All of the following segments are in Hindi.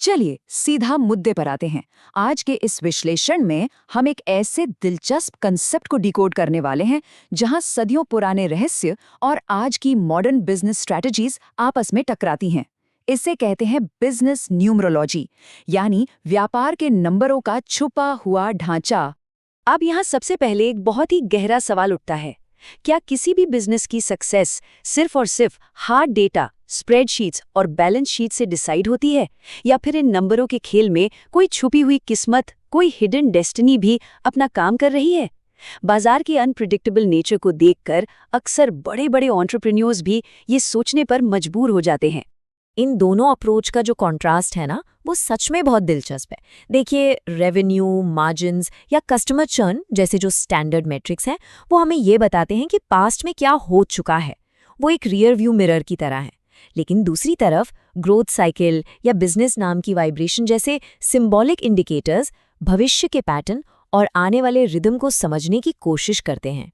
चलिए सीधा मुद्दे पर आते हैं। आज के इस विश्लेषण में हम एक ऐसे दिलचस्प कंसेप्ट को डिकोड करने वाले हैं जहां सदियों पुराने रहस्य और आज की मॉडर्न बिजनेस स्ट्रैटेजीज आपस में टकराती हैं। इसे कहते हैं बिजनेस न्यूमरोलॉजी, यानी व्यापार के नंबरों का छुपा हुआ ढांचा। अब यहाँ सबसे पहले एक बहुत ही गहरा सवाल उठता है, क्या किसी भी बिजनेस की सक्सेस सिर्फ और सिर्फ हार्ड डेटा, स्प्रेडशीट्स और बैलेंस शीट से डिसाइड होती है, या फिर इन नंबरों के खेल में कोई छुपी हुई किस्मत, कोई हिडन डेस्टिनी भी अपना काम कर रही है? बाजार के अनप्रिडिक्टेबल नेचर को देखकर अक्सर बड़े बड़े एंटरप्रेन्योर्स भी ये सोचने पर मजबूर हो जाते हैं। इन दोनों अप्रोच का जो कॉन्ट्रास्ट है ना, वो सच में बहुत दिलचस्प है। देखिए, रेवेन्यू, मार्जिन्स या कस्टमर चर्न जैसे जो स्टैंडर्ड मैट्रिक्स हैं, वो हमें ये बताते हैं कि पास्ट में क्या हो चुका है। वो एक रियर व्यू मिरर की तरह है। लेकिन दूसरी तरफ ग्रोथ साइकिल या बिजनेस नाम की वाइब्रेशन जैसे सिंबॉलिक इंडिकेटर्स भविष्य के पैटर्न और आने वाले रिदम को समझने की कोशिश करते हैं।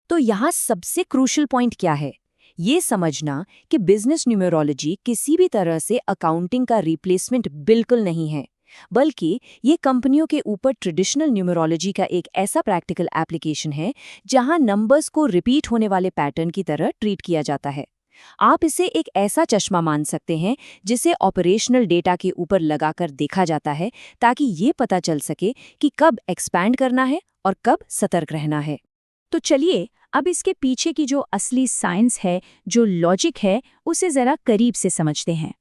तो यहाँ सबसे क्रूशियल पॉइंट क्या है? ये समझना कि बिजनेस न्यूमरोलॉजी किसी भी तरह से अकाउंटिंग का रिप्लेसमेंट बिल्कुल नहीं है, बल्कि ये कंपनियों के ऊपर ट्रेडिशनल न्यूमरोलॉजी का एक ऐसा प्रैक्टिकल एप्लीकेशन है जहां नंबर्स को रिपीट होने वाले पैटर्न की तरह ट्रीट किया जाता है। आप इसे एक ऐसा चश्मा मान सकते हैं जिसे ऑपरेशनल डेटा के ऊपर लगाकर देखा जाता है, ताकि ये पता चल सके कि कब एक्सपैंड करना है और कब सतर्क रहना है। तो चलिए अब इसके पीछे की जो असली साइंस है, जो लॉजिक है, उसे जरा करीब से समझते हैं।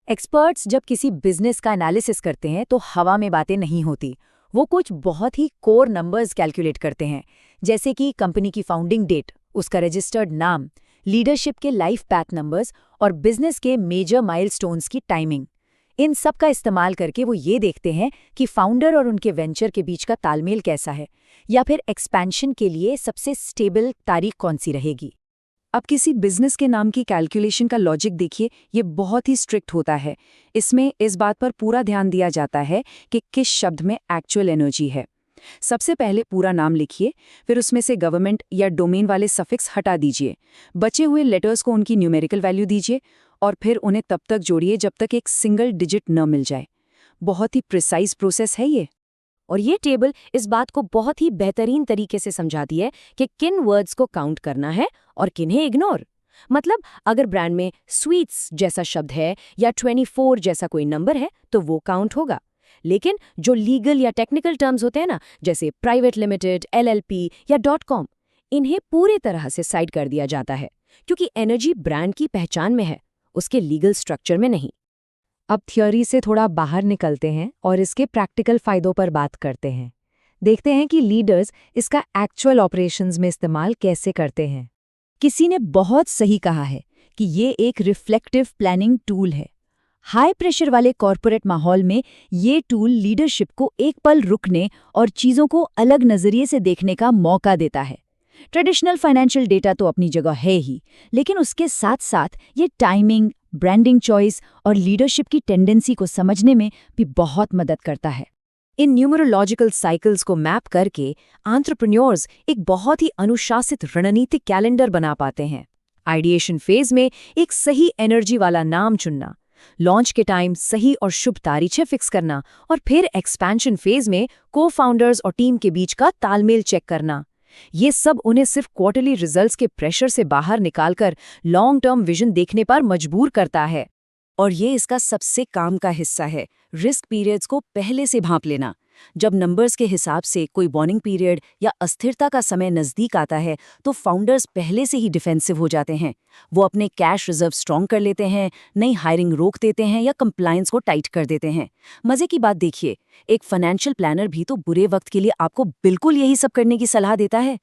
एक्सपर्ट्स जब किसी बिजनेस का एनालिसिस करते हैं तो हवा में बातें नहीं होती। वो कुछ बहुत ही कोर नंबर्स कैलकुलेट करते हैं, जैसे कि कंपनी की फाउंडिंग डेट, उसका रजिस्टर्ड नाम, लीडरशिप के लाइफ पैथ नंबर्स और बिजनेस के मेजर माइलस्टोन्स की टाइमिंग। इन सब का इस्तेमाल करके वो ये देखते हैं कि फाउंडर और उनके वेंचर के बीच का तालमेल कैसा है, या फिर एक्सपेंशन के लिए सबसे स्टेबल तारीख कौन सी रहेगी। अब किसी बिजनेस के नाम की कैलकुलेशन का लॉजिक देखिए, ये बहुत ही स्ट्रिक्ट होता है। इसमें इस बात पर पूरा ध्यान दिया जाता है कि किस शब्द में एक्चुअल एनर्जी है। सबसे पहले पूरा नाम लिखिए, फिर उसमें से गवर्नमेंट या डोमेन वाले सफिक्स हटा दीजिए, बचे हुए लेटर्स को उनकी न्यूमेरिकल वैल्यू दीजिए और फिर उन्हें तब तक जोड़िए जब तक एक सिंगल डिजिट न मिल जाए। बहुत ही प्रिसाइज प्रोसेस है ये। और ये टेबल इस बात को बहुत ही बेहतरीन तरीके से समझाती है कि किन वर्ड्स को काउंट करना है और किन्हें इग्नोर। मतलब अगर ब्रांड में स्वीट्स जैसा शब्द है या 24 जैसा कोई नंबर है तो वो काउंट होगा। लेकिन जो लीगल या टेक्निकल टर्म्स होते हैं ना, जैसे प्राइवेट लिमिटेड, LLP या .com, इन्हें पूरी तरह से साइड कर दिया जाता है, क्योंकि एनर्जी ब्रांड की पहचान में है, उसके लीगल स्ट्रक्चर में नहीं। अब थ्योरी से थोड़ा बाहर निकलते हैं और इसके प्रैक्टिकल फायदों पर बात करते हैं। देखते हैं कि लीडर्स इसका एक्चुअल ऑपरेशंस में इस्तेमाल कैसे करते हैं। किसी ने बहुत सही कहा है कि ये एक रिफ्लेक्टिव प्लानिंग टूल है। हाई प्रेशर वाले कॉरपोरेट माहौल में ये टूल लीडरशिप को एक पल रुकने और चीज़ों को अलग नज़रिए से देखने का मौका देता है। ट्रेडिशनल फाइनेंशियल डेटा तो अपनी जगह है ही, लेकिन उसके साथ साथ ये टाइमिंग, ब्रांडिंग चॉइस और लीडरशिप की टेंडेंसी को समझने में भी बहुत मदद करता है। इन न्यूमरोलॉजिकल साइकिल्स को मैप करके एंटरप्रेन्योर्स एक बहुत ही अनुशासित रणनीतिक कैलेंडर बना पाते हैं। आइडिएशन फेज में एक सही एनर्जी वाला नाम चुनना, लॉन्च के टाइम सही और शुभ तारीखें फिक्स करना, और फिर एक्सपेंशन फेज में को-फाउंडर्स और टीम के बीच का तालमेल चेक करना। ये सब उन्हें सिर्फ क्वार्टरली रिजल्ट्स के प्रेशर से बाहर निकालकर लॉन्ग टर्म विजन देखने पर मजबूर करता है। और ये इसका सबसे काम का हिस्सा है, रिस्क पीरियड्स को पहले से भांप लेना। जब नंबर्स के हिसाब से कोई वार्निंग पीरियड या अस्थिरता का समय नज़दीक आता है तो फाउंडर्स पहले से ही डिफेंसिव हो जाते हैं। वो अपने कैश रिजर्व स्ट्रॉन्ग कर लेते हैं, नई हायरिंग रोक देते हैं या कंप्लायंस को टाइट कर देते हैं। मजे की बात देखिए, एक फाइनेंशियल प्लानर भी तो बुरे वक्त के लिए आपको बिल्कुल यही सब करने की सलाह देता है।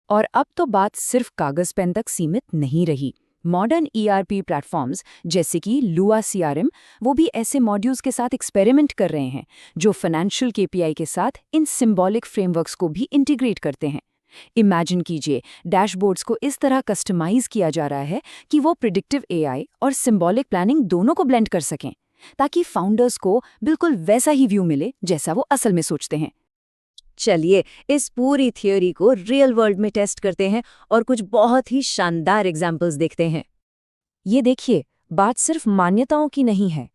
और अब तो बात सिर्फ कागज पेन तक सीमित नहीं रही। मॉडर्न ERP प्लेटफॉर्म्स जैसे कि लुआ CRM, वो भी ऐसे मॉड्यूल्स के साथ एक्सपेरिमेंट कर रहे हैं जो फाइनेंशियल KPI के साथ इन सिंबॉलिक फ्रेमवर्क्स को भी इंटीग्रेट करते हैं। इमेजिन कीजिए, डैशबोर्ड्स को इस तरह कस्टमाइज किया जा रहा है कि वो प्रिडिक्टिव AI और सिंबॉलिक प्लानिंग दोनों को ब्लेंड कर सकें, ताकि फाउंडर्स को बिल्कुल वैसा ही व्यू मिले जैसा वो असल में सोचते हैं। चलिए इस पूरी थ्योरी को रियल वर्ल्ड में टेस्ट करते हैं और कुछ बहुत ही शानदार एग्जाम्पल्स देखते हैं। ये देखिए, बात सिर्फ मान्यताओं की नहीं है।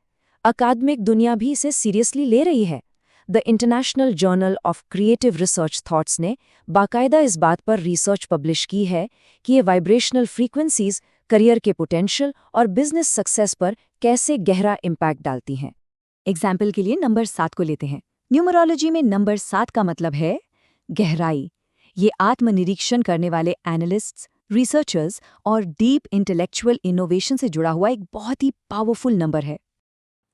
अकादमिक दुनिया भी इसे सीरियसली ले रही है। The international journal of creative research thoughts ने बाकायदा इस बात पर रिसर्च पब्लिश की है कि ये वाइब्रेशनल फ्रीक्वेंसीज करियर के पोटेंशियल और बिजनेस सक्सेस पर कैसे गहरा इम्पैक्ट डालती हैं। एग्जाम्पल के लिए नंबर 7 को लेते हैं। न्यूमरोलॉजी में नंबर 7 का मतलब है गहराई। ये आत्मनिरीक्षण करने वाले एनालिस्ट्स, रिसर्चर्स और डीप इंटेलेक्चुअल इनोवेशन से जुड़ा हुआ एक बहुत ही पावरफुल नंबर है।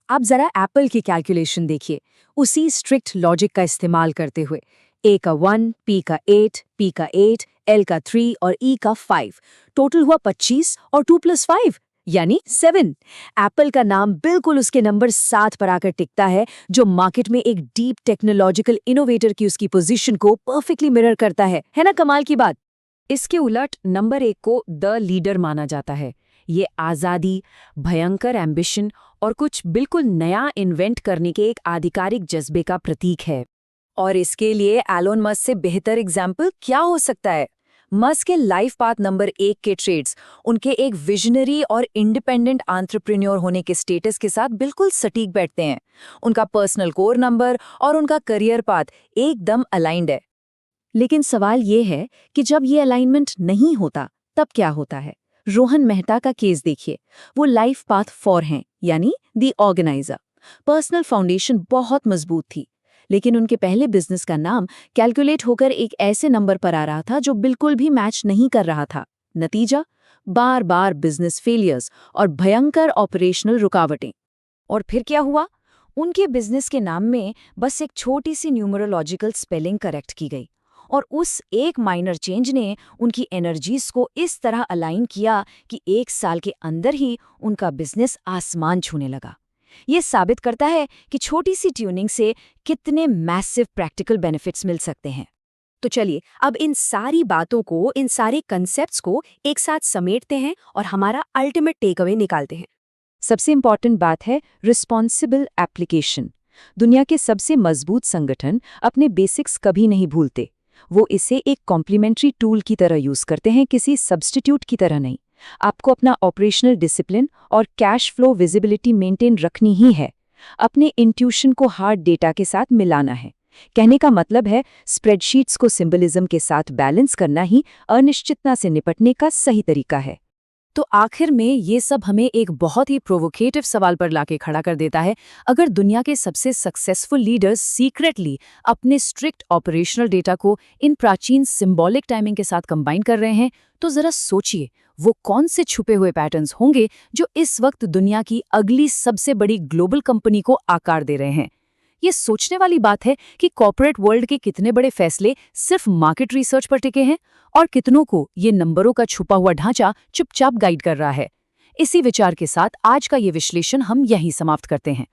आप जरा एप्पल की कैलकुलेशन देखिए, उसी स्ट्रिक्ट लॉजिक का इस्तेमाल करते हुए ए का 1, पी का 8, पी का 8, एल का 3 और ई का 5, टोटल हुआ 25 और 2 + 5 यानी 7। एप्पल का नाम बिल्कुल उसके नंबर 7 पर आकर टिकता है, जो मार्केट में एक डीप टेक्नोलॉजिकल इनोवेटर की उसकी पोजीशन को परफेक्टली मिरर करता है ना कमाल की बात। इसके उलट नंबर 1 को द लीडर माना जाता है। ये आज़ादी, भयंकर एम्बिशन और कुछ बिल्कुल नया इन्वेंट करने के एक आधिकारिक जज्बे का प्रतीक है। और इसके लिए एलोन मस्क से बेहतर एग्जाम्पल क्या हो सकता है। मस्क के लाइफ पाथ नंबर 1 के ट्रेड्स उनके एक विजनरी और इंडिपेंडेंट एंटरप्रेन्योर होने के स्टेटस के साथ बिल्कुल सटीक बैठते हैं। उनका पर्सनल कोर नंबर और उनका करियर पाथ एकदम अलाइंड है। लेकिन सवाल ये है कि जब ये अलाइनमेंट नहीं होता तब क्या होता है। रोहन मेहता का केस देखिए, वो लाइफ पाथ 4 हैं, यानी दी ऑर्गेनाइजर। पर्सनल फाउंडेशन बहुत मजबूत थी, लेकिन उनके पहले बिजनेस का नाम कैलकुलेट होकर एक ऐसे नंबर पर आ रहा था जो बिल्कुल भी मैच नहीं कर रहा था। नतीजा, बार बार बिजनेस फेलियर्स और भयंकर ऑपरेशनल रुकावटें। और फिर क्या हुआ? उनके बिजनेस के नाम में बस एक छोटी सी न्यूमरोलॉजिकल स्पेलिंग करेक्ट की गई, और उस एक माइनर चेंज ने उनकी एनर्जीज को इस तरह अलाइन किया कि 1 साल के अंदर ही उनका बिजनेस आसमान छूने लगा। ये साबित करता है कि छोटी सी ट्यूनिंग से कितने मैसिव प्रैक्टिकल बेनिफिट्स मिल सकते हैं। तो चलिए अब इन सारी बातों को, इन सारे कंसेप्ट्स को एक साथ समेटते हैं और हमारा अल्टीमेट टेकअवे निकालते हैं। सबसे इम्पॉर्टेंट बात है रिस्पॉन्सिबल एप्लीकेशन। दुनिया के सबसे मजबूत संगठन अपने बेसिक्स कभी नहीं भूलते। वो इसे एक कॉम्प्लीमेंट्री टूल की तरह यूज करते हैं, किसी सब्स्टिट्यूट की तरह नहीं। आपको अपना ऑपरेशनल डिसिप्लिन और कैश फ्लो विजिबिलिटी मेंटेन रखनी ही है। अपने इंट्यूशन को हार्ड डेटा के साथ मिलाना है। कहने का मतलब है, स्प्रेडशीट्स को सिंबलिज्म के साथ बैलेंस करना ही अनिश्चितता से निपटने का सही तरीका है। तो आखिर में ये सब हमें एक बहुत ही प्रोवोकेटिव सवाल पर लाके खड़ा कर देता है। अगर दुनिया के सबसे सक्सेसफुल लीडर्स सीक्रेटली अपने स्ट्रिक्ट ऑपरेशनल डेटा को इन प्राचीन सिंबॉलिक टाइमिंग के साथ कंबाइन कर रहे हैं, तो जरा सोचिए वो कौन से छुपे हुए पैटर्न्स होंगे जो इस वक्त दुनिया की अगली सबसे बड़ी ग्लोबल कंपनी को आकार दे रहे हैं। ये सोचने वाली बात है कि कॉर्पोरेट वर्ल्ड के कितने बड़े फैसले सिर्फ मार्केट रिसर्च पर टिके हैं और कितनों को ये नंबरों का छुपा हुआ ढांचा चुपचाप गाइड कर रहा है। इसी विचार के साथ आज का ये विश्लेषण हम यहीं समाप्त करते हैं।